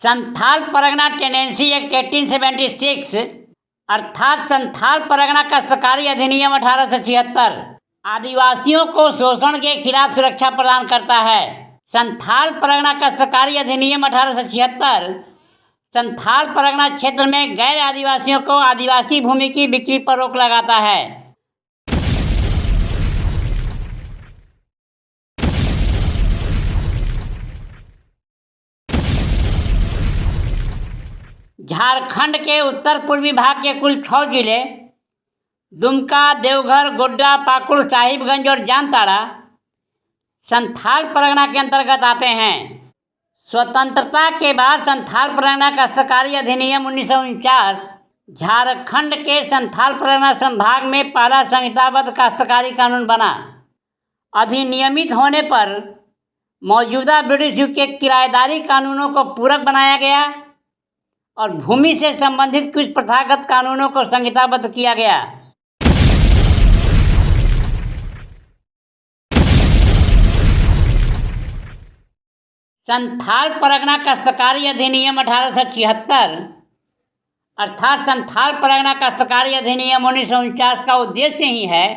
Santhal Pargana tenancy act 1876 अर्थात संथाल परगना काश्तकारी अधिनियम 1876 आदिवासियों को शोषण के खिलाफ सुरक्षा प्रदान करता है। संथाल परगना काश्तकारी अधिनियम 1876 संथाल परगना क्षेत्र में गैर आदिवासियों को आदिवासी भूमि की बिक्री पर रोक लगाता है। झारखंड के उत्तर पूर्वी भाग के कुल 6 जिले दुमका, देवघर, गोड्डा, पाकुड़, साहिबगंज और जामताड़ा संथाल परगना के अंतर्गत आते हैं। स्वतंत्रता के बाद संथाल परगना काश्तकारी अधिनियम 1949 झारखंड के संथाल परगना संभाग में पहला संहिताबद्ध काश्तकारी कानून बना। अधिनियमित होने पर मौजूदा ब्रिटिश युग के किराएदारी कानूनों को पूरक बनाया गया और भूमि से संबंधित कुछ प्रथागत कानूनों को संहिताबद्ध किया गया। संथाल परगना काश्तकारी अधिनियम 1876 अर्थात संथाल परगना काश्तकारी अधिनियम 1949 का उद्देश्य ही है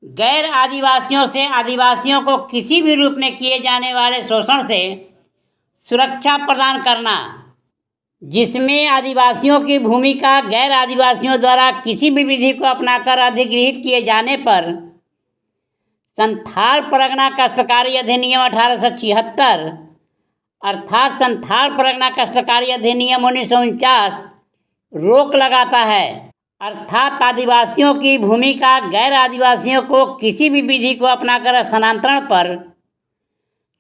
गैर आदिवासियों से आदिवासियों को किसी भी रूप में किए जाने वाले शोषण से सुरक्षा प्रदान करना, जिसमें आदिवासियों की भूमि का गैर आदिवासियों द्वारा किसी भी विधि को अपनाकर अधिग्रहित किए जाने पर संथाल परगना काश्तकारी अधिनियम 1876 अर्थात संथाल परगना काश्तकारी अधिनियम 1949 रोक लगाता है। अर्थात आदिवासियों की भूमि का गैर आदिवासियों को किसी भी विधि को अपनाकर स्थानांतरण पर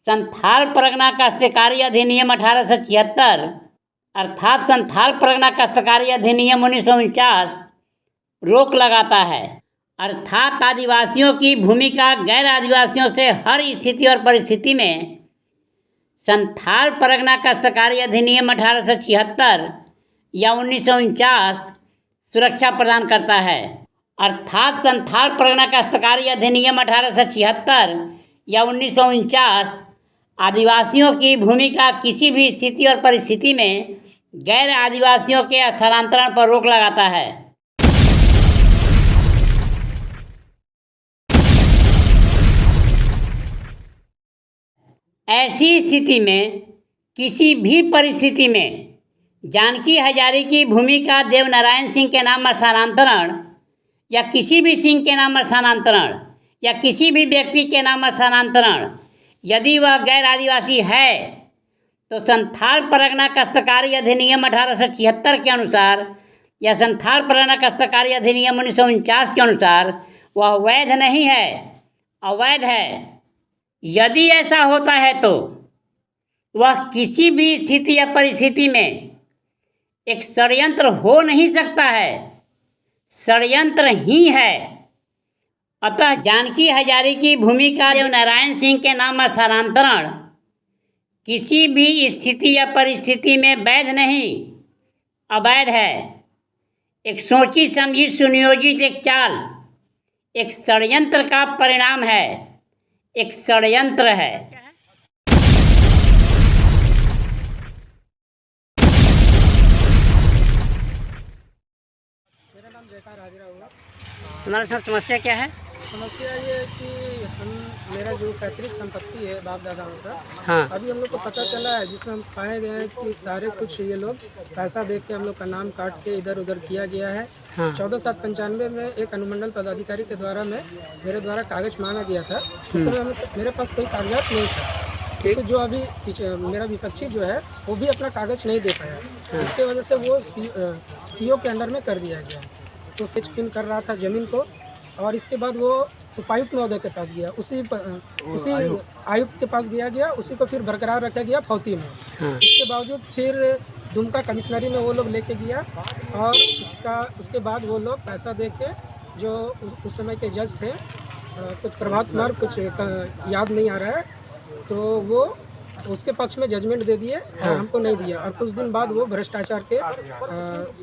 संथाल परगना काश्तकारी अधिनियम 1876 अर्थात संथाल परगना काश्तकारी अधिनियम 1949 रोक लगाता है। अर्थात आदिवासियों की भूमि का गैर आदिवासियों से हर स्थिति और परिस्थिति में संथाल परगना काश्तकारी अधिनियम 1876 या 1949 सुरक्षा प्रदान करता है। अर्थात संथाल परगना काश्तकारी अधिनियम 1876 या 1949 आदिवासियों की भूमि का किसी भी स्थिति और परिस्थिति में गैर आदिवासियों के स्थानांतरण पर रोक लगाता है। ऐसी स्थिति में किसी भी परिस्थिति में जानकी हजारी की भूमि का देवनारायण सिंह के नाम स्थानांतरण या किसी भी सिंह के नाम स्थानांतरण या किसी भी व्यक्ति के नाम स्थानांतरण यदि वह गैर आदिवासी है तो संथाल परगना काश्तकारी अधिनियम 1876 के अनुसार या संथाल परगना काश्तकारी अधिनियम 1949 के अनुसार वह वैध नहीं है, अवैध है। यदि ऐसा होता है तो वह किसी भी स्थिति या परिस्थिति में एक षड्यंत्र हो नहीं सकता है, षड्यंत्र ही है। अतः जानकी हजारी की भूमि का देवनारायण सिंह के नाम स्थानांतरण किसी भी स्थिति या परिस्थिति में वैध नहीं, अवैध है। एक सोची समझी सुनियोजित एक चाल, एक षड्यंत्र का परिणाम है, एक षड्यंत्र है। मेरा नाम जयकार हाजिरा हुआ। तुम्हारे साथ समस्या क्या है? समस्या ये है कि मेरा जो पैतृक संपत्ति है बाप दादाओं का, हाँ। अभी हम लोग को पता चला है, जिसमें हम पाए गए हैं कि सारे कुछ ये लोग पैसा दे के हम लोग का नाम काट के इधर उधर किया गया है। हाँ। 14/7/95 में एक अनुमंडल पदाधिकारी के द्वारा मेरे द्वारा कागज मांगा गया था। उस समय मेरे पास कोई कागजात नहीं था, क्योंकि जो अभी मेरा विपक्षी जो है वो भी अपना कागज नहीं दे पाया। इसके वजह से वो सीओ के अंडर में कर दिया गया। तो स्पिन कर रहा था ज़मीन को, और इसके बाद वो उपायुक्त महोदय के पास गया, उसी आयुक्त के पास गया, उसी को फिर बरकरार रखा गया फौती में। इसके बावजूद फिर दुमका कमिश्नरी में वो लोग लेके गया, और उसके बाद वो लोग पैसा दे के जो उस समय के जज थे, कुछ प्रभात कुमार, कुछ याद नहीं आ रहा है, तो वो उसके पक्ष में जजमेंट दे दिए और हमको नहीं दिया। और कुछ दिन बाद वो भ्रष्टाचार के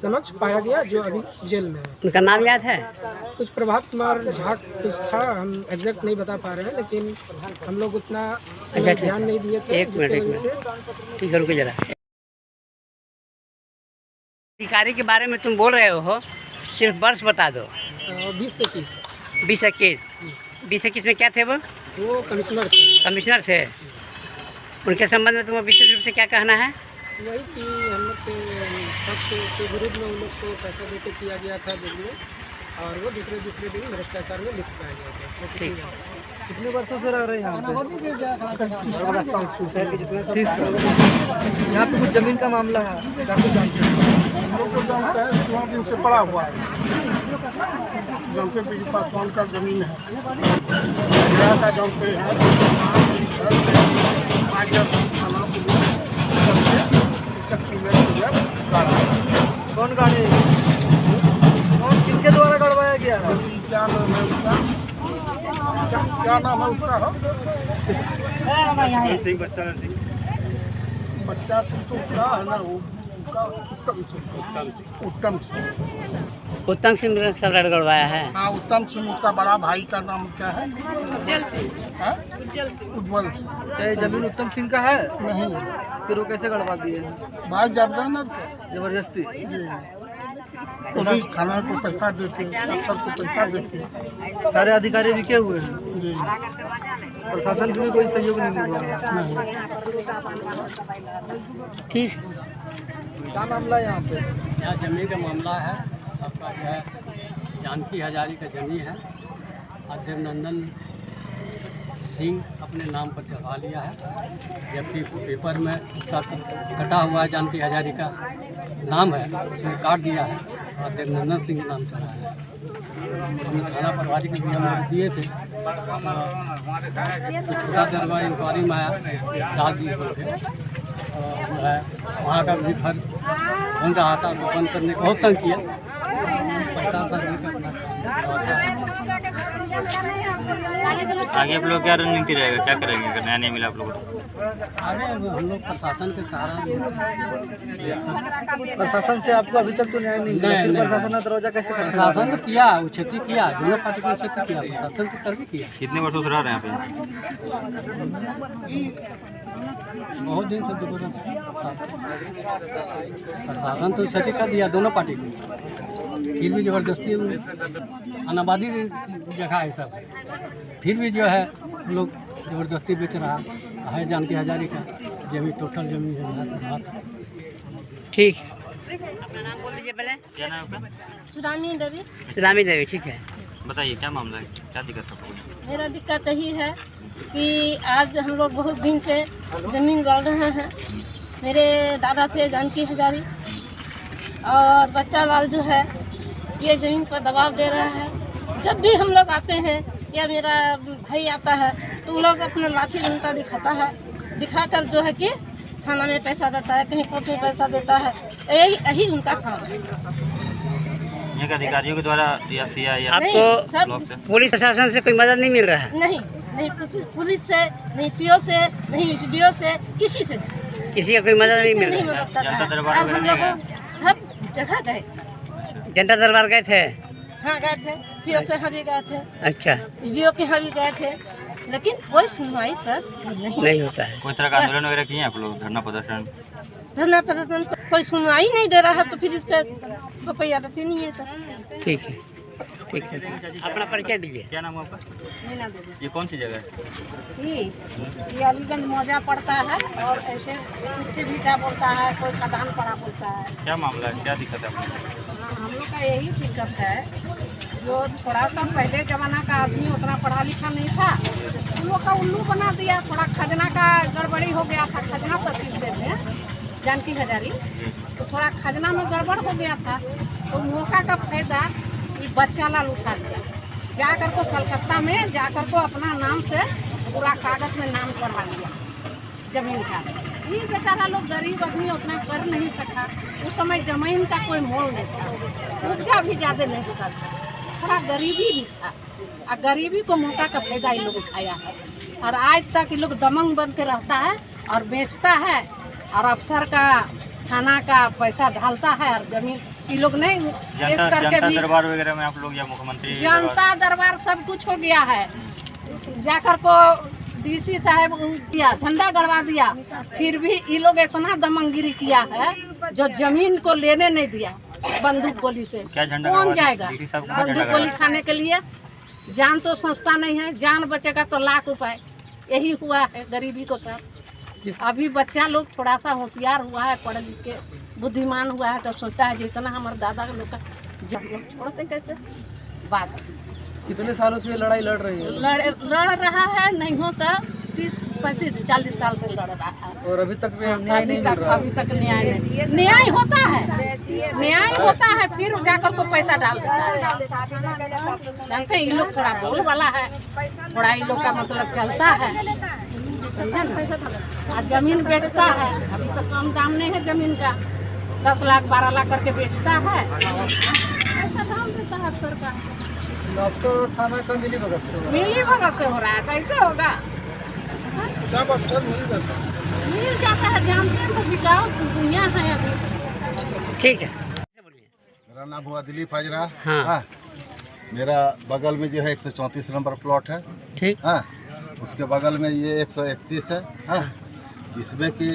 समक्ष पाया गया, जो अभी जेल में है। उनका नाम याद है? कुछ प्रभात कुमार झा कुछ था, हम एग्जैक्ट नहीं बता पा रहे हैं, लेकिन हम लोग उतना ध्यान नहीं दिए थे, जिसकी वजह से। ठीक है, रुको जरा। अधिकारी के बारे में तुम बोल रहे हो, सिर्फ वर्ष बता दो। 20 से 30। 20-21 में क्या थे वो कमिश्नर थे। कमिश्नर थे। उनके संबंध में तुम्हें विशेष रूप से क्या कहना है? वही कि हम लोग के पक्ष के विरुद्ध में उन लोग को पैसा देके किया गया था जज में, और वो दूसरे दिन भ्रष्टाचार में लिख पाया गया था। ठीक। कितने वर्षों से रह रहे हैं यहाँ पे? यहाँ पे कुछ जमीन का मामला है, क्या कुछ जानते हैं? हम लोग को जानते हैं, 4 दिन से पड़ा हुआ है। जानते हैं कि पासवान का जमीन है, गया का जानते हैं, कौन गाड़ी, कौन किसके द्वारा गड़वाया गया है? क्या नाम है उसका? क्या नाम है उसका? बच्चा सिंह तो उसका है ना, वो उसका उत्तम सिंह सब गड़वाया है। हाँ, उत्तम सिंह। उसका बड़ा भाई का नाम क्या है? उज्जवल सिंह। हाँ? उज्जवल सिंह। ये जमीन उत्तम सिंह का है? नहीं, फिर वो कैसे गड़वा दिए? भाई जबरदस्ती जबरदस्ती। पुलिस थाना को पैसा देते, अफसर को पैसा देते। सारे अधिकारी बिके हुए हैं। जी प्रशासन से भी कोई सहयोग नहीं मिल रहा है। नहीं। ठीक। क्या मामला है यहाँ पे? यहाँ जमीन का मामला है। आपका जो है जानकी हजारी का जमीन है, और देवनंदन सिंह अपने नाम पर चढ़ा लिया है, जबकि पेपर में उसका कटा हुआ है जानकी हजारी का नाम है, उसमें काट दिया है और देवनंदन सिंह नाम चढ़ा है। हमने थाना प्रभारी के भी हम लोग दिए थे, तो छोटा दरबार इंक्वायरी में आया दाद जी बोल के, जो है वहाँ का भी फर्ज बन रहा था, वो बंद करने को बहुत तंग किया। पैसा आगे आप लोग क्या रणनीति रहेगा, क्या करेंगे अगर नया नहीं मिला आप लोगों को? आगे हम लोग प्रशासन के सहारा प्रशासन से आपको अभी तक तो न्याय नहीं मिला। नहीं। प्रशासन ने दरवाजा कैसे खोला? प्रशासन तो किया, वो क्षति किया, दोनों पार्टी को क्षति किया, प्रशासन तो कर भी किया। कितने वर्षों से रह रहे हैं यहाँ बहुत दिन से प्रशासन तो क्षति कर दिया दोनों पार्टी को, फिर भी जबरदस्ती अनाबादी जगह है सब, फिर भी जो है लोग जबरदस्ती बेच रहा है जानकी हजारी का जमीन, टोटल जमीन है। ठीक। अपना नाम बोल दीजिए पहले। क्या नाम है आपका? सुदामी देवी। सुदामी देवी। ठीक है, बताइए क्या मामला है, क्या दिक्कत है? मेरा दिक्कत यही है कि आज हम लोग बहुत दिन से ज़मीन गढ़ रहे हैं। मेरे दादा थे जानकी हजारी, और बच्चा लाल जो है ये ज़मीन पर दबाव दे रहा है। जब भी हम लोग आते हैं या मेरा भाई आता है तो वो लोग अपना लाठी डंडा दिखाता है, दिखाकर जो है कि थाना में पैसा देता है, कहीं कोर्ट में पैसा देता है। यही उनका काम है। यहाँ के अधिकारियों के द्वारा या सीआई या आपको सब ब्लॉक से पुलिस प्रशासन से कोई मदद नहीं मिल रहा है? नहीं, पुलिस से नहीं, सीओ से नहीं, एसडीओ से, किसी से किसी का कोई मदद नहीं मिल नहीं रहा है? मदद कर रहा जनता है। दरबार अब वगैरह हम नहीं लोग सब जगह गए सर। जनता दरबार गए थे? हाँ गए थे, सीओ के यहाँ भी गए थे, अच्छा, एसडीओ के यहाँ भी गए थे, लेकिन कोई सुनवाई सर नहीं होता है। कोई तरह का आंदोलन वगैरह किए हैं आप लोग, धरना प्रदर्शन? धरना प्रदर्शन कोई सुनवाई नहीं दे रहा है, तो फिर इसका तो कोई आदत ही नहीं है सर। ठीक है, ठीक है। अपना परिचय दीजिए। क्या नाम है आपका? मीना देवी। ये कौन सी जगह है? ये अलीगंज मौजा पड़ता है, और ऐसे कुत्ते भीटा बोलता है, कोई खदान पड़ा बोलता है। क्या मामला है, क्या दिक्कत है आप लोग? हम लोग का यही दिक्कत है, जो थोड़ा सा पहले ज़माना का आदमी उतना पढ़ा लिखा नहीं था, उन लोग का उल्लू बना दिया। थोड़ा खजना का गड़बड़ी हो गया था, खजना तहसील थे जानकी हजारी, तो थोड़ा खजना में गड़बड़ हो गया था, तो मौका का फायदा ये बच्चा लाल उठा लिया, जाकर को कलकत्ता में जाकर को अपना नाम से पूरा कागज में नाम करवा लिया जमीन का। ये बेचारा लोग गरीब आदमी उतना कर नहीं सका। उस समय जमीन का कोई मोल नहीं था, उपजा भी ज़्यादा नहीं होता था, थोड़ा गरीबी भी था, और गरीबी को मौका का फायदा ये लोग उठाया है। और आज तक ये लोग दमंग बन के रहता है और बेचता है, और अफसर का थाना का पैसा ढालता है, और जमीन ये लोग नहीं जनता दरबार वगैरह में आप लोग या मुख्यमंत्री जनता दरबार सब कुछ हो गया है, जाकर को डीसी साहब दिया, झंडा गड़वा दिया, फिर भी ये लोग इतना दमनगिरी किया है जो जमीन को लेने नहीं दिया। बंदूक गोली से क्या झंडा कौन गड़वा दिया? जाएगा डीसी साहब कहाँ झंडा बंदूक गड़वा गोली खाने के लिए? जान तो सस्ता नहीं है, जान बचेगा तो लाख उपाय। यही हुआ है गरीबी को साथ। अभी बच्चा लोग थोड़ा सा होशियार हुआ है, पढ़ लिख के बुद्धिमान हुआ है, तो सोचता है जितना हमारे दादा लोग का जब लोग छोड़ते कैसे बात। कितने सालों से लड़ाई लड़ रही है लड़ रहा है, नहीं हो तो 30, 35, 40 साल से लड़ रहा है और अभी तक भी न्याय नहीं मिल रहा। अभी तक न्याय नहीं। न्याय होता है, न्याय होता है, फिर जाकर को पैसा डाल देता है। जानते हैं ये लोग थोड़ा बोल वाला है, थोड़ा ये लोग का मतलब चलता है, समझे ना। और जमीन बेचता है, अभी तक कम दाम नहीं है जमीन का, 10 लाख 12 लाख करके बेचता है, ऐसा दाम देता है सरकार। अफसर थाना का मिली भगत से मिली भगत से हो रहा है, कैसे होगा? सब अफसर मिल जाता है। मिल जाता है, जानते हैं तो बिकाऊ दुनिया है अभी। ठीक है, मेरा नाम हुआ दिलीप हाजरा। हाँ। हाँ। मेरा बगल में जो है 134 नंबर प्लॉट है। ठीक। हाँ। उसके बगल में ये 131 है। हाँ। जिसमें कि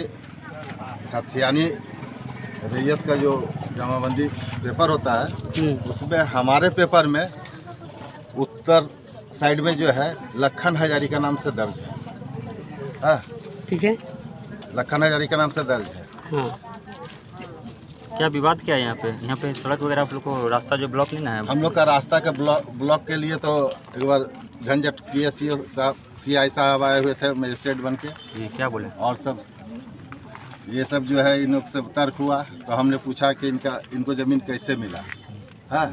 खतियानी रैयत का जो जमाबंदी पेपर होता है, उसमें हमारे पेपर में उत्तर साइड में जो है लखन हजारी का नाम से दर्ज है। हाँ। ठीक है। लखन हजारी का नाम से दर्ज है। हाँ। क्या विवाद क्या है यहाँ पे? यहाँ पे सड़क वगैरह आप लोग को रास्ता जो ब्लॉक नहीं ना है? हम लोग का रास्ता का ब्लॉक के लिए तो एक बार झंझट PSCO साहब CI साहब आए हुए थे मजिस्ट्रेट बन के। ये क्या बोले? और सब ये सब जो है इन लोग से तर्क हुआ, तो हमने पूछा कि इनको ज़मीन कैसे मिला। हाँ।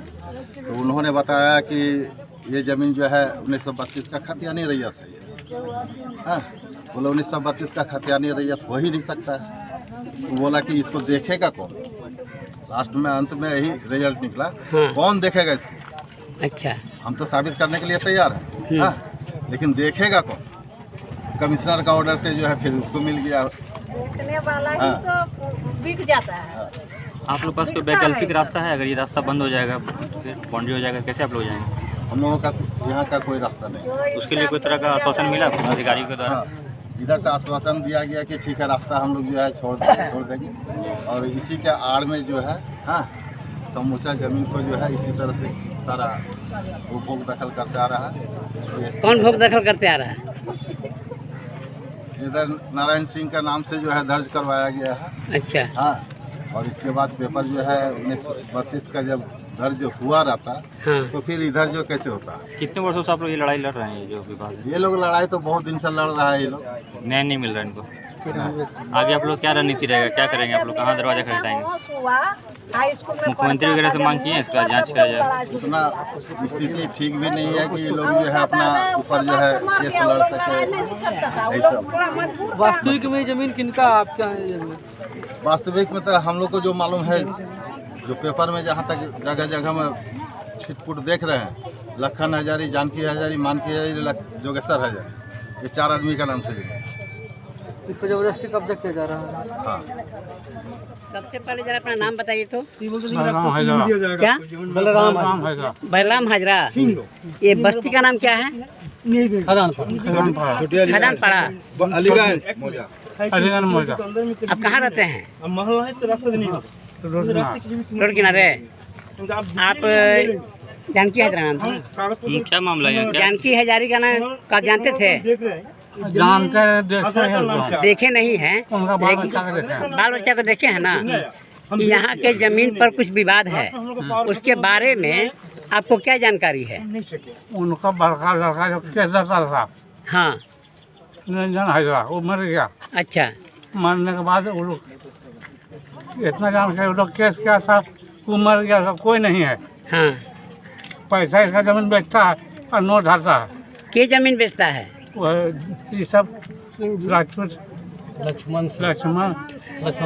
तो उन्होंने बताया कि ये ज़मीन जो है 1932 का खतियानी रैयत है ये। हाँ। बोला 1932 का खतियानी रैयत हो ही नहीं सकता है। तो बोला कि इसको देखेगा कौन? लास्ट में अंत में यही रिजल्ट निकला। हाँ। कौन देखेगा इसको? अच्छा। हम तो साबित करने के लिए तैयार हैं। हाँ। लेकिन देखेगा कौन? कमिश्नर का ऑर्डर से जो है फिर उसको मिल गया। देखने वाला ही तो बिक जाता है। आप लोग पास कोई वैकल्पिक रास्ता है? अगर ये रास्ता बंद हो जाएगा, फिर बाउंड्री हो जाएगा, कैसे आप लोग जाएंगे? हम लोगों का यहाँ का कोई रास्ता नहीं। उसके लिए कोई तरह का आश्वासन मिला अधिकारियों के द्वारा? हाँ। इधर से आश्वासन दिया गया कि ठीक है रास्ता हम लोग जो है छोड़ देंगे, और इसी के आड़ में जो है हाँ समूचा ज़मीन को जो है इसी तरह से सारा वो भोग दखल करते आ रहा है। कौन भोग दखल करते आ रहा है? इधर नारायण सिंह का नाम से जो है दर्ज करवाया गया है। अच्छा। हाँ। और इसके बाद पेपर जो है 1932 का जब दर्ज हुआ रहता, हाँ। तो फिर इधर जो कैसे होता है? कितने वर्षों से आप लोग ये लड़ाई लड़ रहे हैं? ये जो विवाद है, ये लोग लड़ाई तो बहुत दिन से लड़ रहा है ये लोग। न्याय नहीं मिल रहा है इनको। आगे आप लोग क्या रणनीति रहेगा? क्या करेंगे आप लोग? कहाँ दरवाजा खटखटाएंगे? मुख्यमंत्री वगैरह से मांग किए हैं इसका जांच किया जाए? उतना स्थिति ठीक भी नहीं है कि ये लोग जो है अपना ऊपर जो है केस लड़ सके। ऐसा वास्तविक में जमीन किनका आपका है? वास्तविक में तो हम लोग को जो मालूम है, जो पेपर में जहाँ तक जगह जगह में छिटपुट देख रहे हैं, लखन हजारी, जानकी हजारी, मानकी हजारी, जोगेश्वर हजारी, ये 4 आदमी का नाम से जगह। इस पर जबरदस्ती कब्जा किया जा रहा है। हाँ। सबसे पहले जरा अपना नाम बताइए तो। क्या? बलराम हाजरा। ये बस्ती का नाम क्या है? खदान पड़ा। अलीगंज। आप कहाँ रहते हैं? रोड किनारे। आप जानकी हजारी नाम था? क्या मामला है? क्या जानकी हजारी का नाम का जानते थे? देखे नहीं हैं, बाल बच्चा को देखे हैं ना। यहाँ के जमीन पर कुछ विवाद है, उसके बारे में आपको क्या जानकारी है? उनका बड़का लड़का जो केस दर्ज था, हाँ। निरंजन हाजरा, वो मर गया। अच्छा। मरने के बाद वो लोग इतना जानकारी, वो लोग केस क्या था, वो मर गया, सब कोई नहीं है। हाँ। पैसा इसका जमीन बेचता है और नोट धारता है। के जमीन बेचता है? ये सब राजपूत लक्ष्मण बच्चा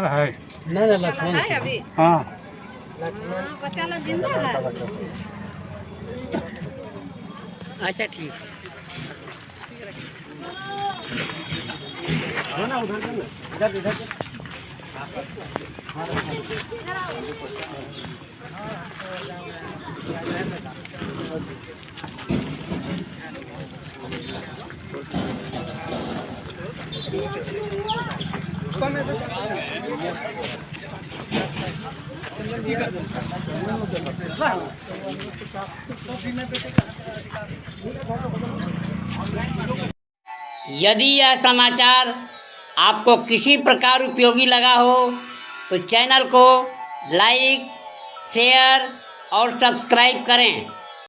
है। नहीं लक्ष्मण। हाँ। अच्छा ठीक है। यदि यह समाचार आपको किसी प्रकार उपयोगी लगा हो तो चैनल को लाइक, शेयर और सब्सक्राइब करें।